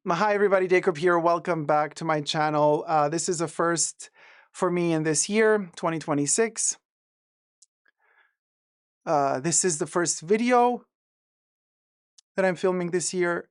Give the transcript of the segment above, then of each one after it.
Hi, everybody. Dacob here. Welcome back to my channel. This is a first for me in this year, 2026. This is the first video that I'm filming this year.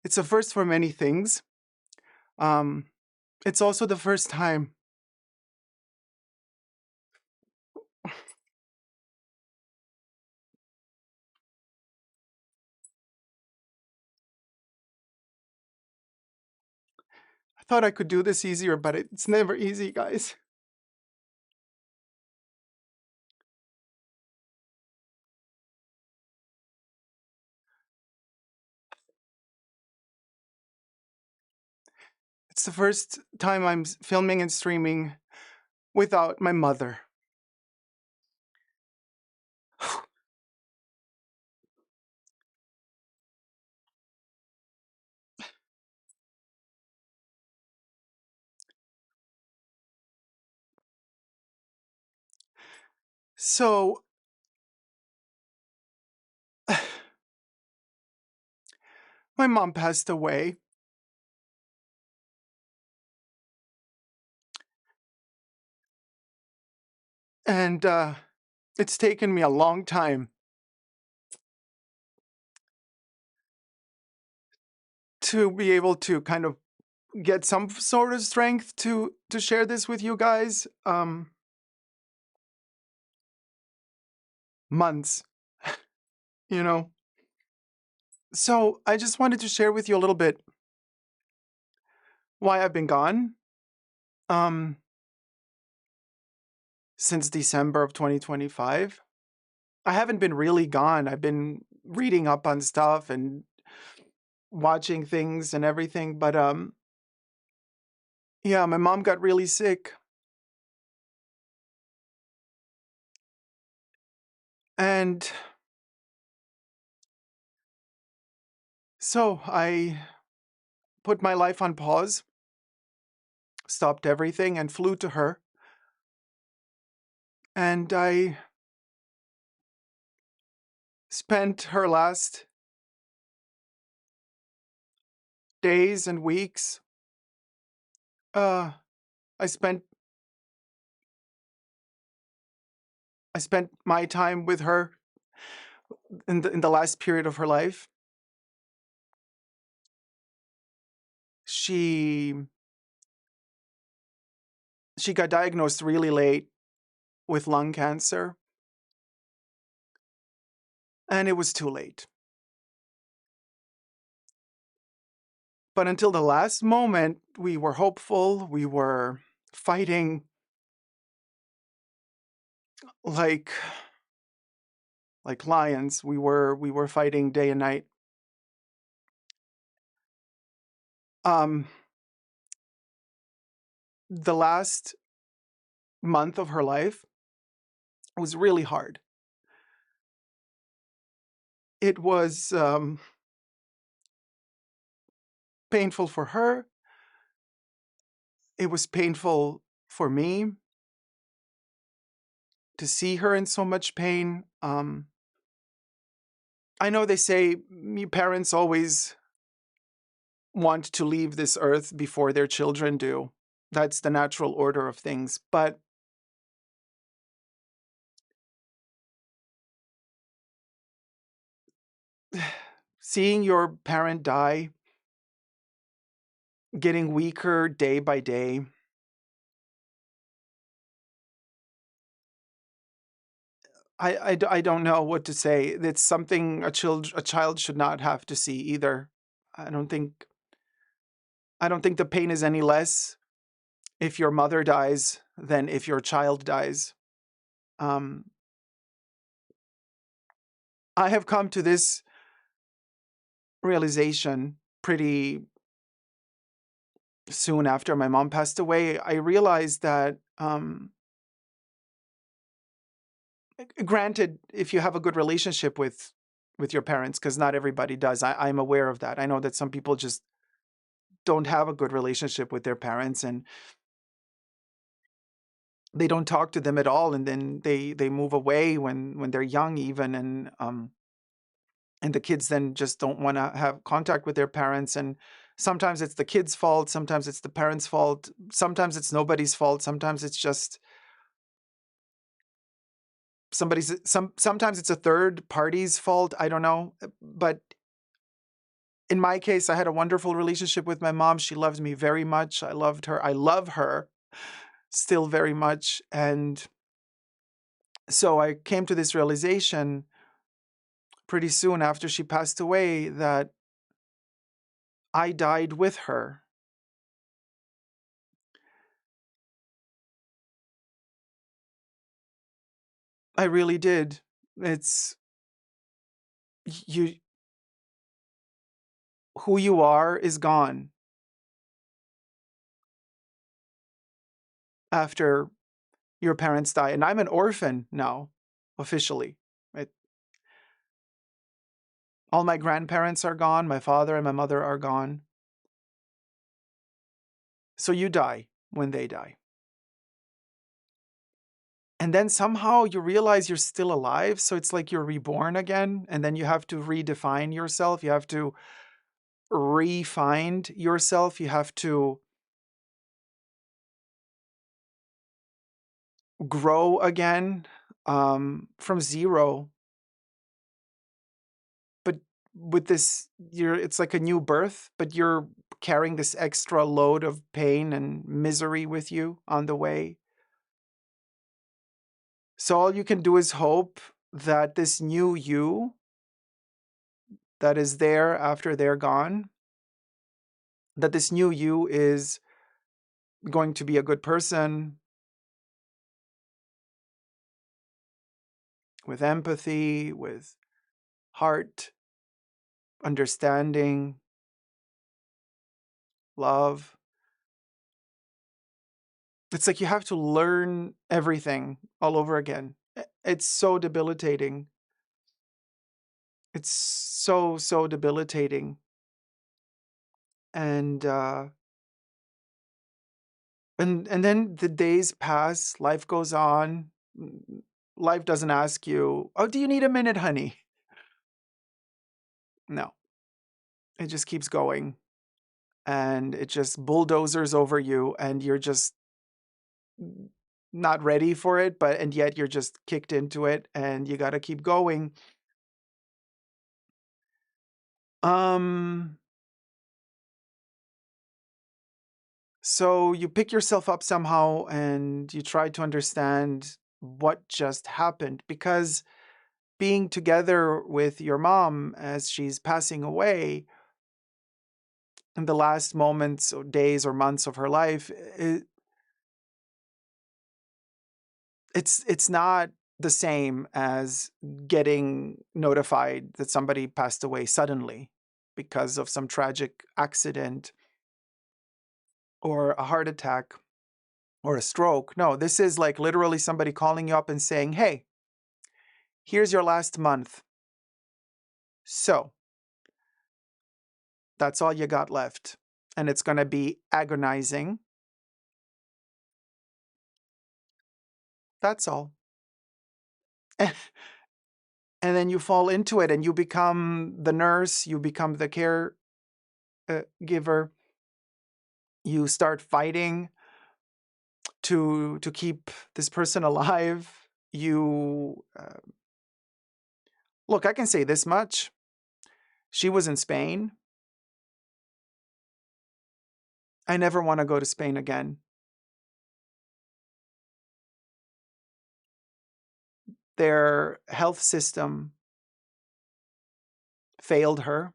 It's a first for many things. Um, it's also the first time I thought I could do this easier, but it's never easy, guys. It's the first time I'm filming and streaming without my mother. So, my mom passed away. And it's taken me a long time to be able to kind of get some sort of strength to share this with you guys. Months, you know. So I just wanted to share with you a little bit why I've been gone. Um, since December of 2025. I haven't been really gone. I've been reading up on stuff and watching things and everything, but yeah, my mom got really sick. And so I put my life on pause, stopped everything, and flew to her. And I spent her last days and weeks. Uh, I spent my time with her in the last period of her life. She got diagnosed really late with lung cancer, and it was too late. But until the last moment, we were hopeful. We were fighting like lions. We were fighting day and night. Um, the last month of her life was really hard. It was painful for her. It was painful for me to see her in so much pain. I know they say parents always want to leave this earth before their children do. That's the natural order of things. But seeing your parent die, getting weaker day by day, I don't know what to say. It's something a child should not have to see either. I don't think the pain is any less if your mother dies than if your child dies. Um, I have come to this realization pretty soon after my mom passed away. I realized that Granted, if you have a good relationship with your parents, because not everybody does. I'm aware of that. I know that some people just don't have a good relationship with their parents, and they don't talk to them at all, and then they move away when they're young even, and the kids then just don't want to have contact with their parents. And sometimes it's the kids' fault, sometimes it's the parents' fault, sometimes it's nobody's fault, sometimes it's just sometimes it's a third party's fault. I don't know. But in my case, I had a wonderful relationship with my mom. She loved me very much. I loved her. I love her still very much. And so I came to this realization pretty soon after she passed away that I died with her. I really did. It's you who you are is gone after your parents die. And I'm an orphan now, officially. Right? All my grandparents are gone, my father and my mother are gone. So you die when they die. And then somehow you realize you're still alive. So it's like you're reborn again. And then you have to redefine yourself. You have to re-find yourself. You have to grow again from zero. But with this, it's like a new birth, but you're carrying this extra load of pain and misery with you on the way. So all you can do is hope that this new you that is there after they're gone, that this new you is going to be a good person with empathy, with heart, understanding, love. It's like you have to learn everything all over again. It's so debilitating. It's so debilitating. And and then the days pass, life goes on. Life doesn't ask you, "Oh, do you need a minute, honey?" No. It just keeps going, and it just bulldozers over you, and you're just not ready for it, but and yet you're just kicked into it, and you got to keep going. Um so you pick yourself up somehow and you try to understand what just happened, because being together with your mom as she's passing away in the last moments or days or months of her life, it's not the same as getting notified that somebody passed away suddenly because of some tragic accident or a heart attack or a stroke. No, this is like literally somebody calling you up and saying, "Hey, here's your last month. So that's all you got left. And it's going to be agonizing. That's all." And then you fall into it and you become the nurse, you become the care giver. You start fighting to keep this person alive. You look, I can say this much. She was in Spain. I never want to go to Spain again. Their health system failed her.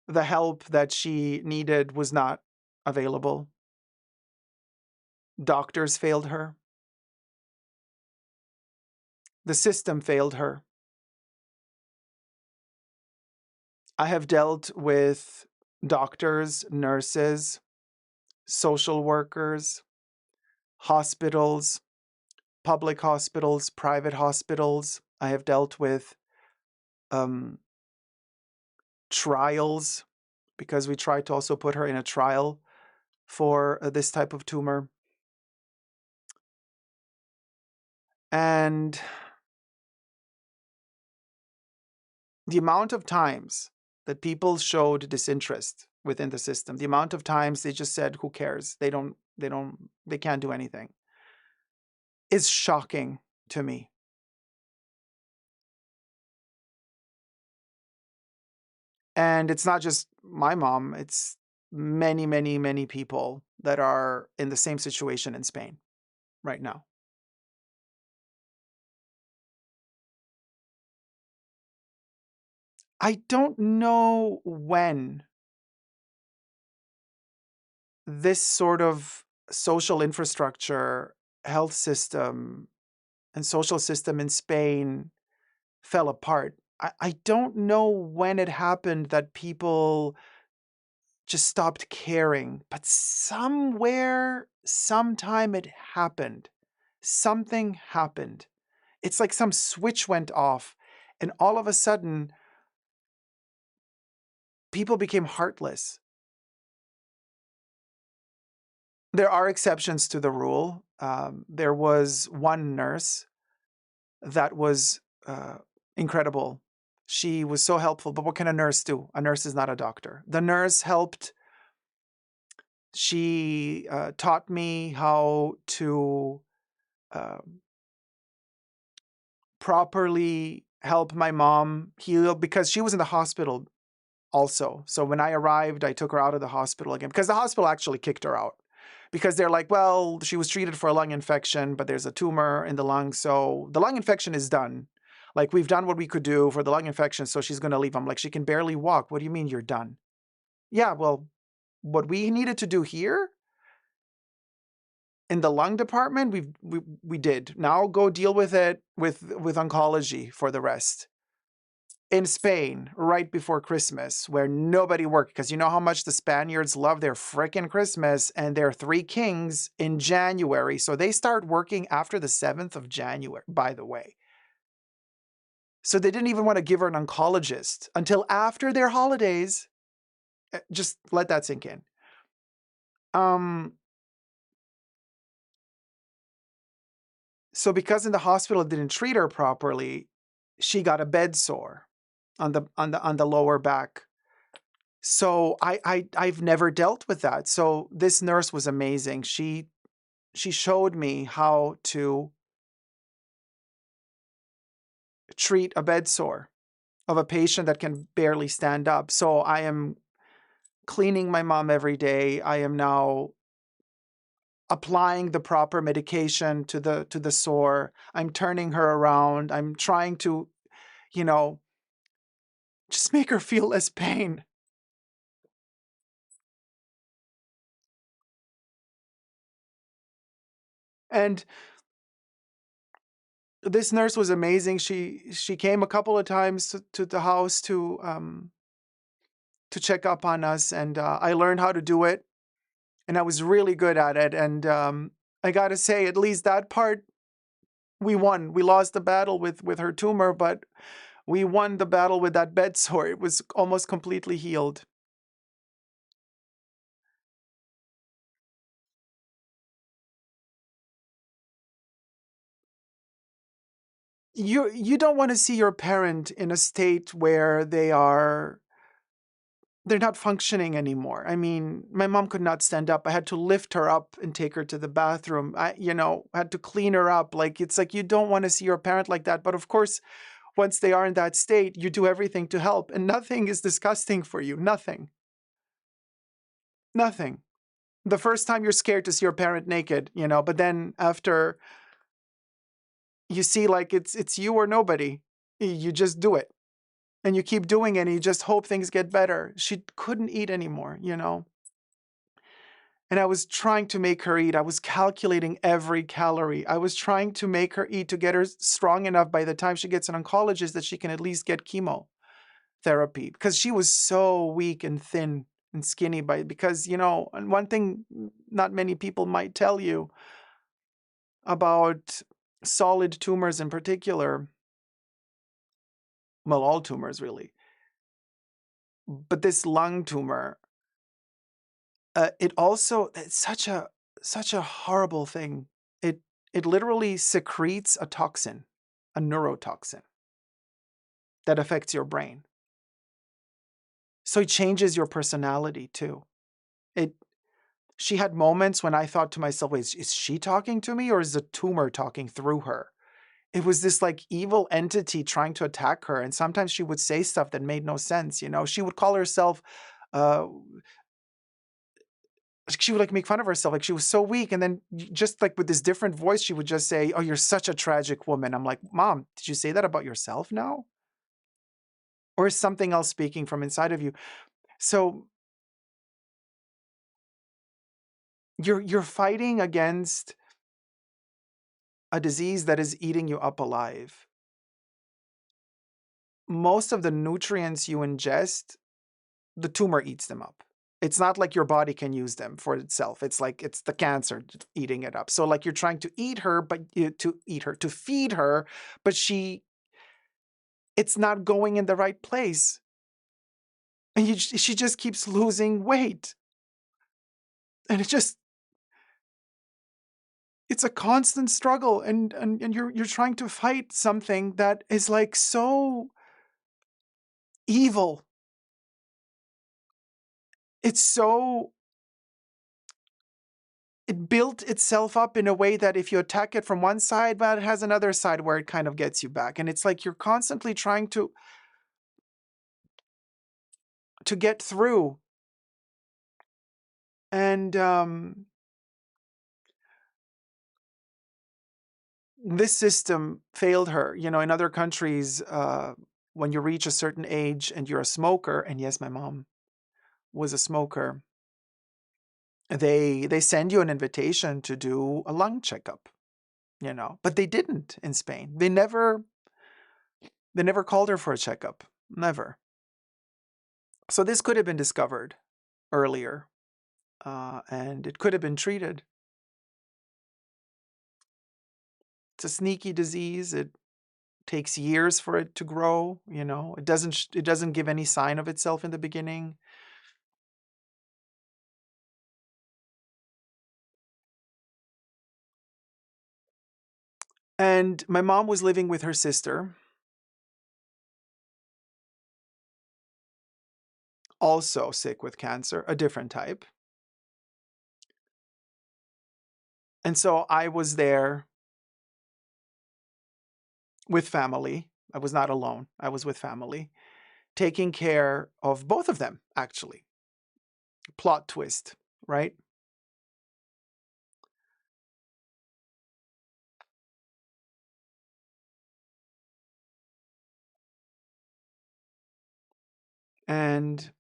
The help that she needed was not available. Doctors failed her. The system failed her. I have dealt with doctors, nurses, social workers, hospitals, public hospitals, private hospitals. I have dealt with um, trials because we tried to also put her in a trial for this type of tumor. And the amount of times that people showed disinterest within the system, the amount of times they just said, who cares? They can't do anything, is shocking to me. And it's not just my mom, it's many, many, many people that are in the same situation in Spain right now. I don't know when this sort of social infrastructure, health system, and social system in Spain fell apart. I don't know when it happened that people just stopped caring, but somewhere, sometime it happened. Something happened. It's like some switch went off, and all of a sudden, people became heartless. There are exceptions to the rule. There was one nurse that was incredible. She was so helpful, but what can a nurse do? A nurse is not a doctor. The nurse helped. She taught me how to uh, properly help my mom heal because she was in the hospital also. So when I arrived, I took her out of the hospital again because the hospital actually kicked her out because they're like, well, she was treated for a lung infection, but there's a tumor in the lung. So the lung infection is done. Like, we've done what we could do for the lung infection, so she's going to leave. I'm like, she can barely walk. What do you mean you're done? Yeah, well, what we needed to do here in the lung department, we did. Now go deal with it with oncology for the rest. In Spain, right before Christmas, where nobody worked, because you know how much the Spaniards love their frickin' Christmas and their Three Kings in January. So they start working after the 7th of January, by the way. So they didn't even want to give her an oncologist until after their holidays. Just let that sink in. Um, so because in the hospital didn't treat her properly, she got a bed sore on the lower back. So I've never dealt with that. So this nurse was amazing. She showed me how to treat a bed sore of a patient that can barely stand up. So I am cleaning my mom every day. I am now applying the proper medication to the sore. I'm turning her around. I'm trying to, you know, just make her feel less pain. And this nurse was amazing. She came a couple of times to the house to check up on us, and I learned how to do it, and I was really good at it. And I got to say, at least that part we won. We lost the battle with her tumor, but we won the battle with that bed sore. It was almost completely healed. You don't want to see your parent in a state where they're not functioning anymore. I mean, my mom could not stand up. I had to lift her up and take her to the bathroom. Had to clean her up. Like, it's like you don't want to see your parent like that. But of course, once they are in that state, you do everything to help, and nothing is disgusting for you. Nothing. Nothing. The first time you're scared to see your parent naked, but then after you see, like, it's you or nobody, you just do it. And you keep doing it and you just hope things get better. She couldn't eat anymore. And I was trying to make her eat. I was calculating every calorie. I was trying to make her eat to get her strong enough by the time she gets an oncologist that she can at least get chemotherapy, because she was so weak and thin and skinny because, and one thing not many people might tell you about solid tumors in particular, well, all tumors really, but this lung tumor, it's such a horrible thing. It it literally secretes a toxin, a neurotoxin that affects your brain. So it changes your personality too. It She had moments when I thought to myself, wait, is she talking to me or is the tumor talking through her? It was this like evil entity trying to attack her. And sometimes she would say stuff that made no sense. She would call herself, uh, she would like make fun of herself. Like she was so weak. And then just like with this different voice, she would just say, oh, you're such a tragic woman. I'm like, Mom, did you say that about yourself now? Or is something else speaking from inside of you? So you're fighting against a disease that is eating you up alive. Most of the nutrients you ingest, the tumor eats them up. It's not like your body can use them for itself. It's like it's the cancer eating it up. So like you're trying to eat her, to feed her, but it's not going in the right place. And she just keeps losing weight. And it's a constant struggle. And you're trying to fight something that is like so evil. It's so it built itself up in a way that if you attack it from one side, but it has another side where it kind of gets you back. And it's like you're constantly trying to get through. And this system failed her. In other countries, when you reach a certain age and you're a smoker, and yes, my mom was a smoker, they send you an invitation to do a lung checkup. But they didn't in Spain. They never called her for a checkup. Never. So this could have been discovered earlier, and it could have been treated. It's a sneaky disease. It takes years for it to grow. It doesn't give any sign of itself in the beginning. And my mom was living with her sister, also sick with cancer, a different type. And so I was there with family. I was not alone. I was with family, taking care of both of them, actually. Plot twist, right? And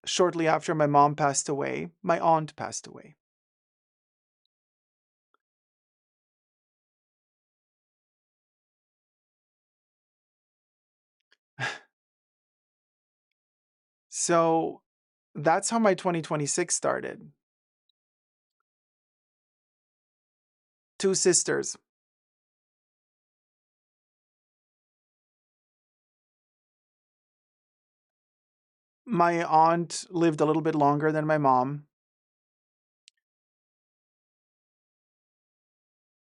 shortly after my mom passed away, my aunt passed away. So that's how my 2026 started. Two sisters. My aunt lived a little bit longer than my mom.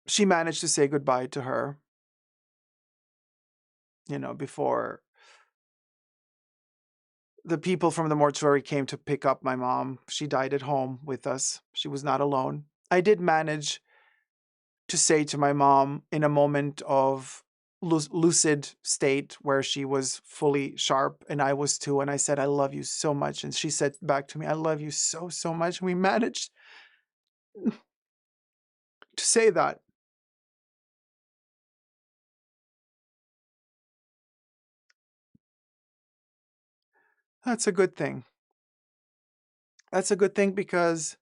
She managed to say goodbye to her, before the people from the mortuary came to pick up my mom. She died at home with us. She was not alone. I did manage to say to my mom in a moment of lucid state where she was fully sharp and I was too. And I said, I love you so much. And she said back to me, I love you so, so much. And we managed to say that. That's a good thing. That's a good thing because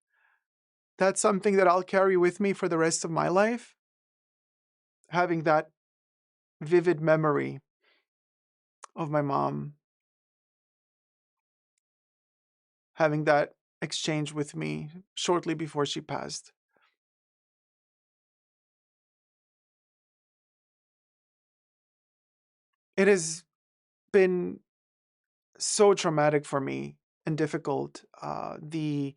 that's something that I'll carry with me for the rest of my life. Having that vivid memory of my mom having that exchange with me shortly before she passed. It has been so traumatic for me and difficult. The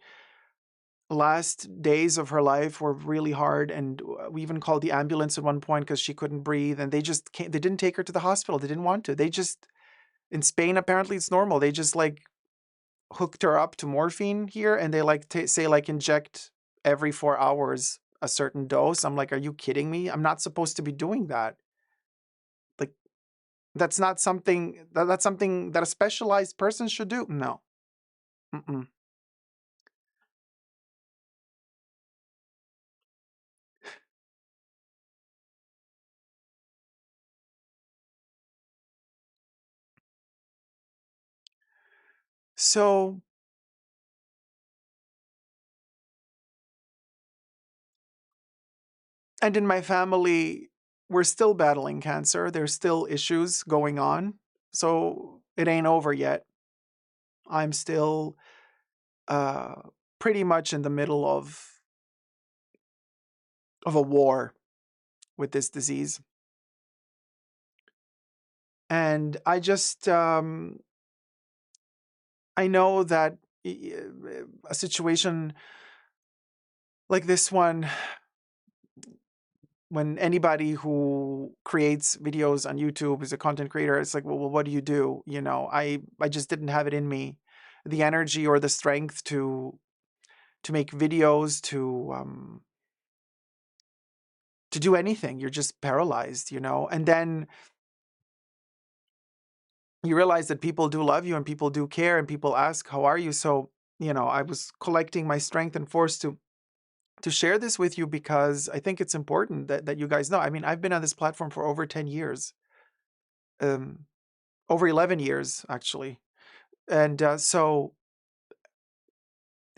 last days of her life were really hard, and we even called the ambulance at one point because she couldn't breathe, and they just can't, they didn't take her to the hospital. They didn't want to. They just, in Spain apparently it's normal. They just like hooked her up to morphine here, and they like say like inject every 4 hours a certain dose. I'm like, are you kidding me? I'm not supposed to be doing that. Like, that's not something that's something that a specialized person should do. No. Mm-mm. So, and in my family, we're still battling cancer. There's still issues going on. So it ain't over yet. I'm still uh, pretty much in the middle of a war with this disease. And I know that a situation like this one, when anybody who creates videos on YouTube is a content creator, it's like, well, what do you do? You know, I just didn't have it in me, the energy or the strength to make videos, to do anything. You're just paralyzed, you know. And then you realize that people do love you and people do care and people ask, how are you? So, you know, I was collecting my strength and force to share this with you because I think it's important that you guys know. I mean, I've been on this platform for over 10 years, um, over 11 years, actually. And so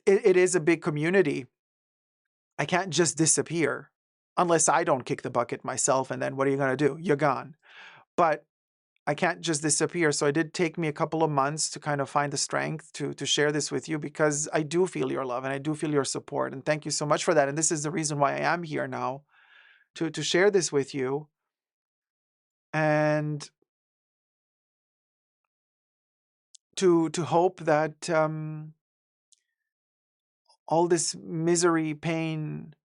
it is a big community. I can't just disappear unless I don't kick the bucket myself. And then what are you going to do? You're gone. But I can't just disappear. So it did take me a couple of months to kind of find the strength to share this with you because I do feel your love and I do feel your support. And thank you so much for that. And this is the reason why I am here now to share this with you. And to hope that all this misery, pain,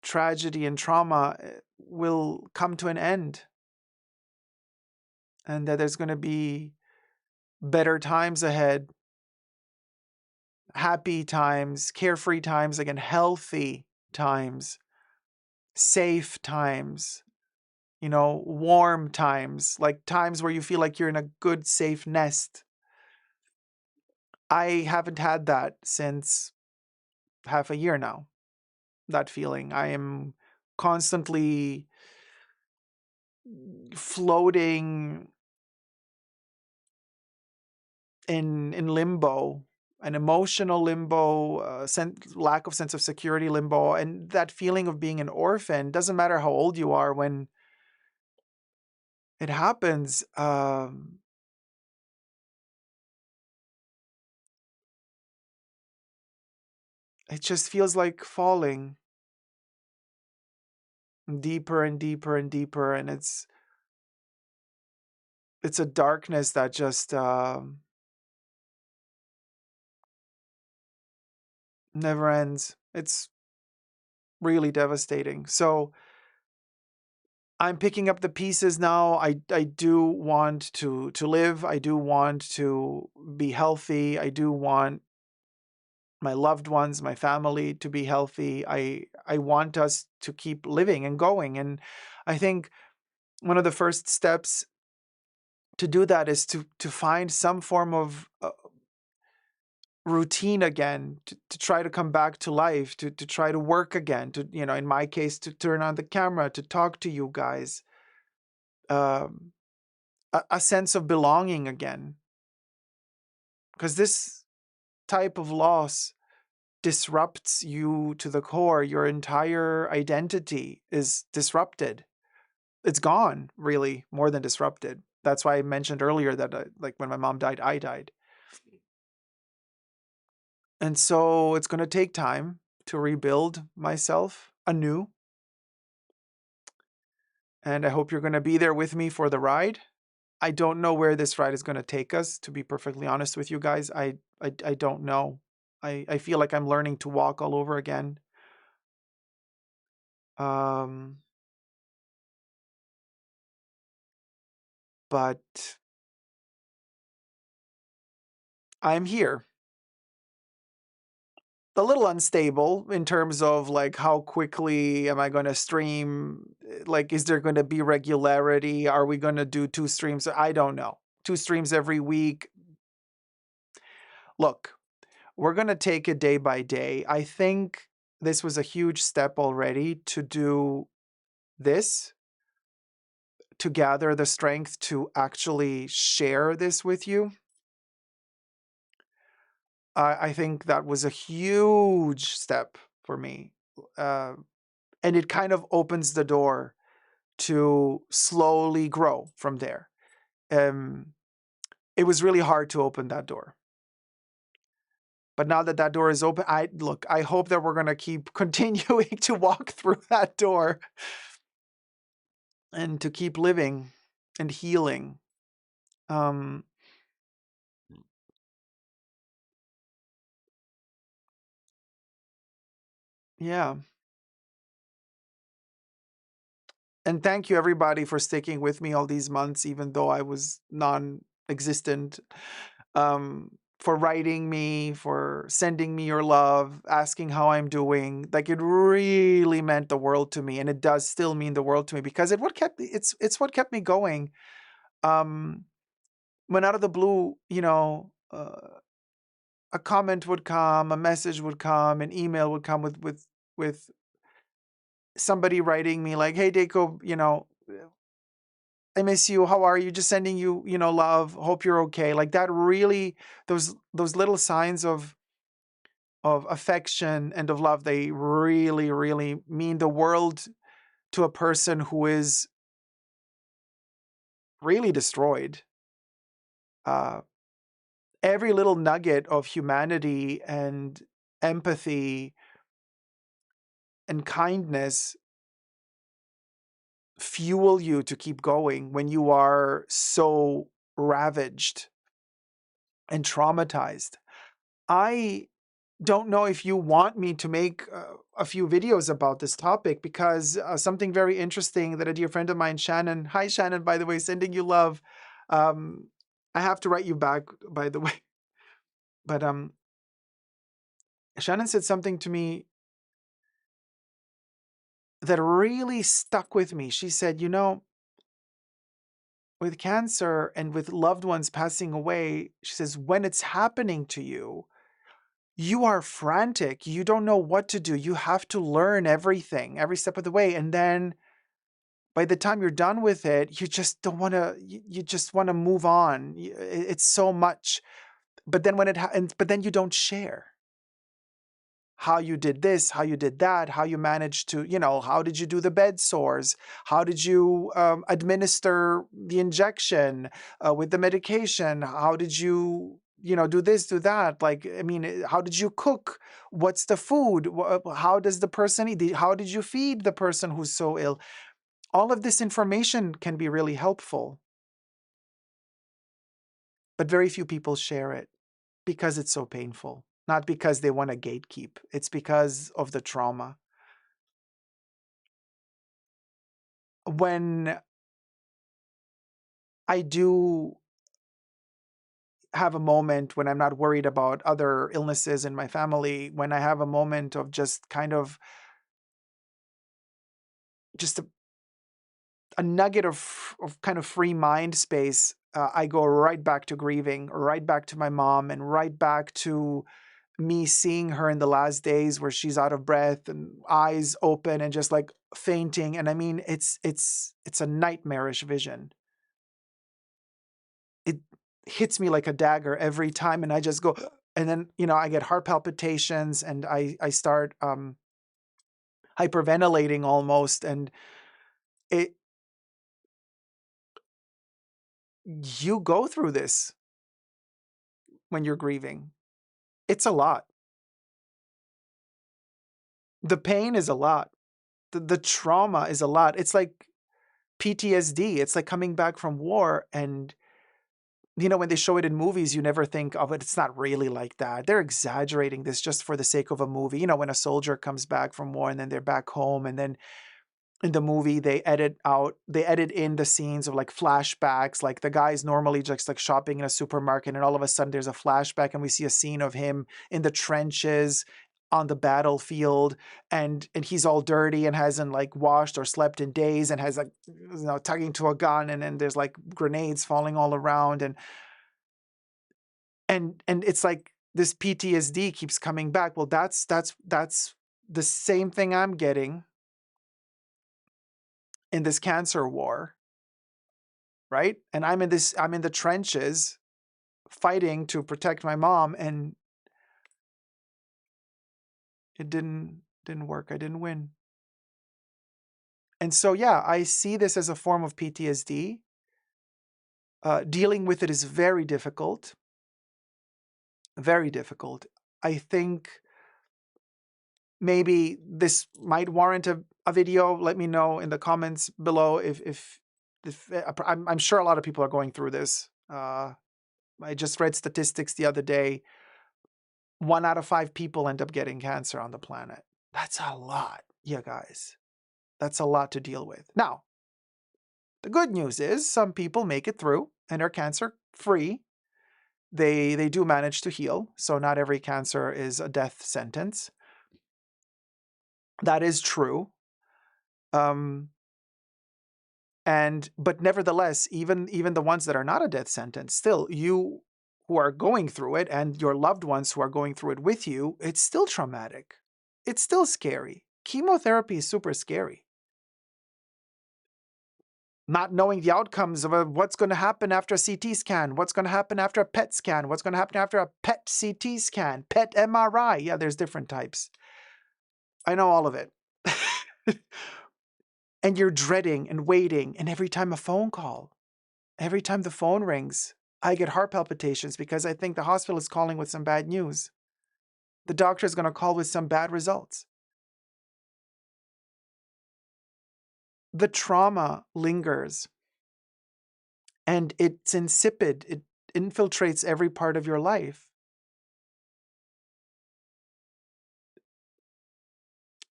tragedy, and trauma will come to an end, and that there's going to be better times ahead, happy times, carefree times, again, healthy times, safe times, you know, warm times, like times where you feel like you're in a good, safe nest. I haven't had that since half a year now, that feeling. I am constantly floating in limbo, an emotional limbo, lack of sense of security limbo, and that feeling of being an orphan. Doesn't matter how old you are when it happens. It just feels like falling deeper and deeper and deeper, and it's a darkness that just never ends. It's really devastating. So I'm picking up the pieces now. I do want to live. I do want to be healthy. I do want my loved ones, my family to be healthy. I want us to keep living and going. And I think one of the first steps to do that is to find some form of routine again, to try to come back to life, to try to work again, to, you know, in my case, to turn on the camera, to talk to you guys, um, a sense of belonging again. Because this type of loss disrupts you to the core. Your entire identity is disrupted. It's gone, really, more than disrupted. That's why I mentioned earlier that, like, when my mom died, I died. And so it's going to take time to rebuild myself anew. And I hope you're going to be there with me for the ride. I don't know where this ride is going to take us, to be perfectly honest with you guys. I don't know. I feel like I'm learning to walk all over again. Um, but I'm here. A little unstable in terms of like how quickly am I going to stream? Like, is there going to be regularity? Are we going to do 2 streams? I don't know. 2 streams every week. Look, we're going to take it day by day. I think this was a huge step already to do this, to gather the strength to actually share this with you. I think that was a huge step for me. Uh, and it kind of opens the door to slowly grow from there. Um, it was really hard to open that door. But now that that door is open, I hope that we're going to keep continuing to walk through that door and to keep living and healing. Um, yeah. And thank you everybody for sticking with me all these months, even though I was non-existent. For writing me, for sending me your love, asking how I'm doing. Like, it really meant the world to me, and it does still mean the world to me because it's what kept me going. Um, when out of the blue, a comment would come, a message would come, an email would come with somebody writing me like, "Hey, Dacob, I miss you. How are you? Just sending you, love. Hope you're okay." Like that really, those little signs of affection and of love, they really, really mean the world to a person who is really destroyed. Uh, every little nugget of humanity and empathy and kindness fuel you to keep going when you are so ravaged and traumatized. I don't know if you want me to make a few videos about this topic because something very interesting that a dear friend of mine, Shannon, hi Shannon, by the way, sending you love. Um, I have to write you back, by the way, but Shannon said something to me that really stuck with me. She said, with cancer and with loved ones passing away, she says, when it's happening to you, you are frantic. You don't know what to do. You have to learn everything every step of the way. And then by the time you're done with it, you just don't want to, you just want to move on. It's so much. But then when it happens, but then you don't share how you did this, how you did that, how you managed to, how did you do the bed sores? How did you administer the injection with the medication? How did you, do this, do that? Like, I mean, how did you cook? What's the food? How does the person eat? How did you feed the person who's so ill? All of this information can be really helpful, but very few people share it because it's so painful. Not because they want to gatekeep, it's because of the trauma. When I do have a moment when I'm not worried about other illnesses in my family, when I have a moment of just kind of just a nugget of kind of free mind space, I go right back to grieving, right back to my mom, and right back to me seeing her in the last days where she's out of breath and eyes open and just like fainting. And I mean, it's a nightmarish vision. It hits me like a dagger every time, and I just go, and then I get heart palpitations, and I start hyperventilating almost, and it you go through this when you're grieving. It's a lot. The pain is a lot. The trauma is a lot. It's like PTSD. It's like coming back from war. And, you know, when they show it in movies, you never think of it. It's not really like that. They're exaggerating this just for the sake of a movie. You know, when a soldier comes back from war and then they're back home, and then in the movie they edit in the scenes of like flashbacks, like the guy's normally just like shopping in a supermarket, and all of a sudden there's a flashback and we see a scene of him in the trenches on the battlefield, and he's all dirty and hasn't like washed or slept in days, and has like, you know, tugging to a gun, and then there's like grenades falling all around, and it's like this PTSD keeps coming back. Well, that's the same thing I'm getting in this cancer war, right? And I'm in the trenches fighting to protect my mom, and it didn't work. I didn't win. And so yeah, I see this as a form of PTSD. Dealing with it is very difficult. Very difficult. I think maybe this might warrant a video. Let me know in the comments below if I'm sure a lot of people are going through this. I just read statistics the other day. 1 out of 5 people end up getting cancer on the planet. That's a lot, you guys. That's a lot to deal with. Now, the good news is some people make it through and are cancer free. They do manage to heal. So not every cancer is a death sentence. That is true. But nevertheless, even the ones that are not a death sentence, still, you who are going through it and your loved ones who are going through it with you, it's still traumatic. It's still scary. Chemotherapy is super scary. Not knowing the outcomes of what's going to happen after a CT scan, what's going to happen after a PET scan, what's going to happen after a PET CT scan, PET MRI. Yeah, there's different types. I know all of it. And you're dreading and waiting, and every time a phone call, every time the phone rings, I get heart palpitations because I think the hospital is calling with some bad news. The doctor is going to call with some bad results. The trauma lingers, and it's insipid. It infiltrates every part of your life.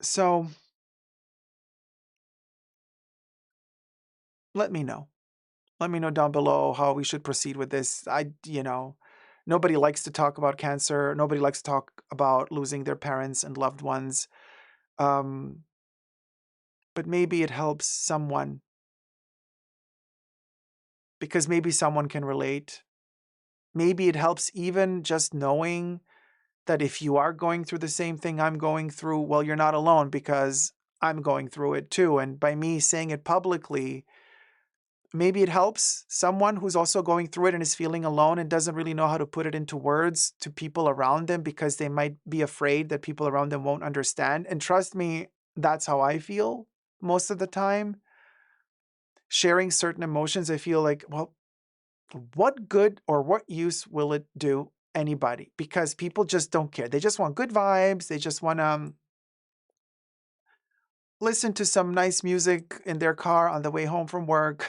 So let me know. Let me know down below how we should proceed with this. Nobody likes to talk about cancer. Nobody likes to talk about losing their parents and loved ones. But maybe it helps someone, because maybe someone can relate. Maybe it helps even just knowing that if you are going through the same thing I'm going through, well, you're not alone, because I'm going through it too. And by me saying it publicly, maybe it helps someone who's also going through it and is feeling alone and doesn't really know how to put it into words to people around them, because they might be afraid that people around them won't understand. And trust me, that's how I feel most of the time. Sharing certain emotions, I feel like, well, what good or what use will it do anybody? Because people just don't care. They just want good vibes. They just want to listen to some nice music in their car on the way home from work.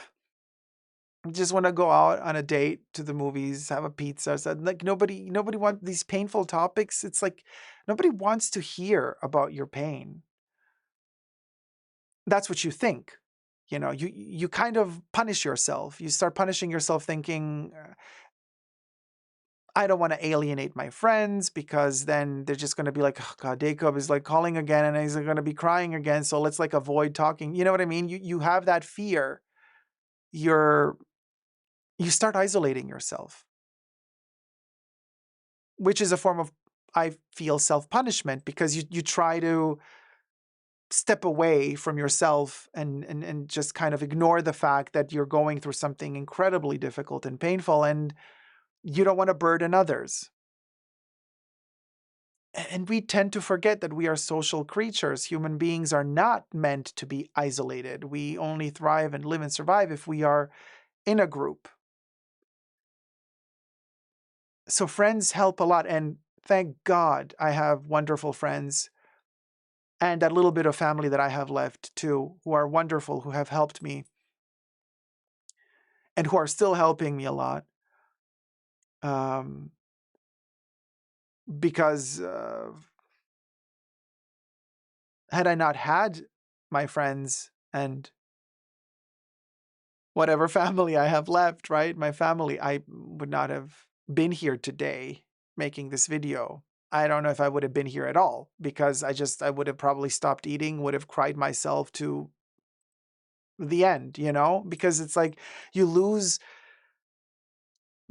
Just want to go out on a date to the movies, have a pizza. So like nobody wants these painful topics. It's like nobody wants to hear about your pain. That's what you think. You kind of punish yourself. You start punishing yourself, thinking, I don't want to alienate my friends, because then they're just going to be like, oh God, Dacob is like calling again and he's going to be crying again. So let's like avoid talking. You know what I mean? You have that fear. You start isolating yourself, which is a form of, I feel, self-punishment, because you try to step away from yourself and just kind of ignore the fact that you're going through something incredibly difficult and painful, and you don't want to burden others. And we tend to forget that we are social creatures. Human beings are not meant to be isolated. We only thrive and live and survive if we are in a group. So friends help a lot. And thank God I have wonderful friends, and that little bit of family that I have left too, who are wonderful, who have helped me and who are still helping me a lot. Um, because had I not had my friends and whatever family I have left, right? My family, I would not have been here today making this video. I don't know if I would have been here at all, because I would have probably stopped eating, would have cried myself to the end, because it's like you lose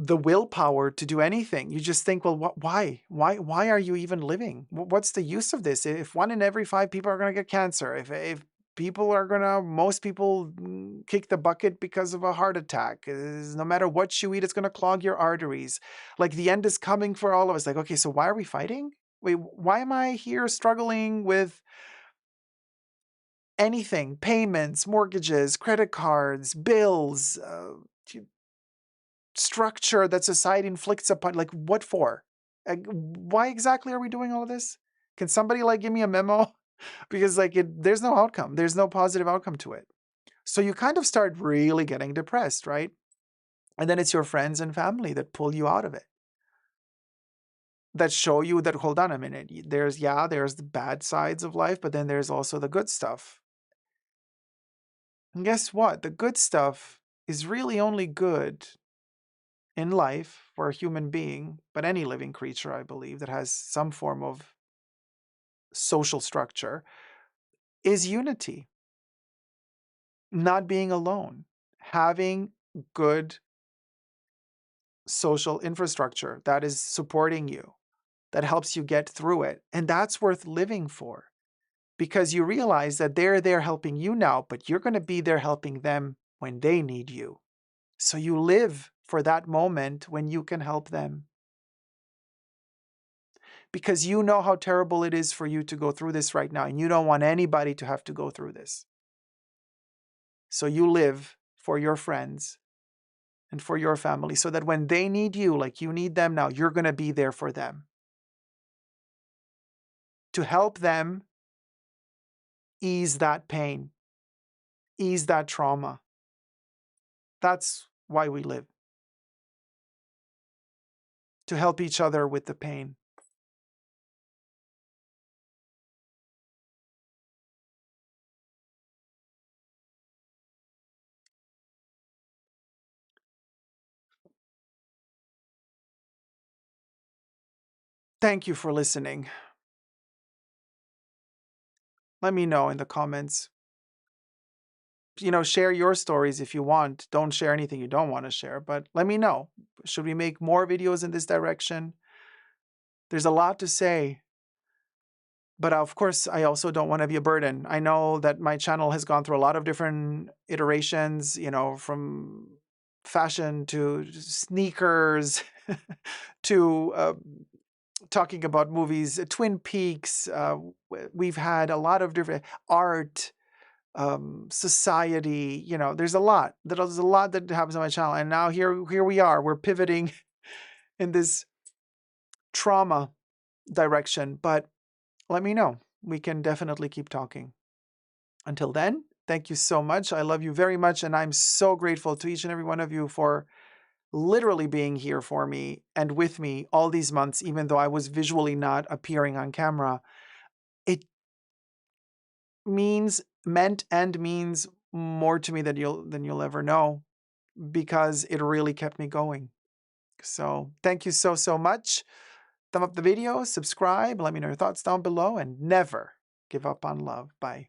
the willpower to do anything. You just think, well, why are you even living? What's the use of this? If 1 in every 5 people are going to get cancer, if most people kick the bucket because of a heart attack, no matter what you eat, it's going to clog your arteries. Like, the end is coming for all of us. Like, okay, so why are we fighting? Wait, why am I here struggling with anything? Payments, mortgages, credit cards, bills, structure that society inflicts upon, like, what for? Why exactly are we doing all of this? Can somebody give me a memo? Because there's no outcome. There's no positive outcome to it. So you kind of start really getting depressed, right? And then it's your friends and family that pull you out of it. That show you that, hold on a minute, there's the bad sides of life, but then there's also the good stuff. And guess what? The good stuff is really only good in life for a human being, but any living creature, I believe, that has some form of social structure, is unity. Not being alone. Having good social infrastructure that is supporting you, that helps you get through it. And that's worth living for, because you realize that they're there helping you now, but you're going to be there helping them when they need you. So you live for that moment when you can help them, because you know how terrible it is for you to go through this right now, and you don't want anybody to have to go through this. So you live for your friends and for your family, so that when they need you, like you need them now, you're going to be there for them, to help them ease that pain, ease that trauma. That's why we live, to help each other with the pain. Thank you for listening. Let me know in the comments. Share your stories if you want. Don't share anything you don't want to share, but let me know. Should we make more videos in this direction? There's a lot to say, but of course, I also don't want to be a burden. I know that my channel has gone through a lot of different iterations, from fashion to sneakers to talking about movies, Twin Peaks. We've had a lot of different art, society. There's a lot. There's a lot that happens on my channel, and now here we are. We're pivoting in this trauma direction. But let me know. We can definitely keep talking. Until then, thank you so much. I love you very much, and I'm so grateful to each and every one of you for literally being here for me and with me all these months, even though I was visually not appearing on camera. It meant and means more to me than you'll ever know, because it really kept me going. So thank you so much. Thumb up the video, subscribe, let me know your thoughts down below, and never give up on love. Bye.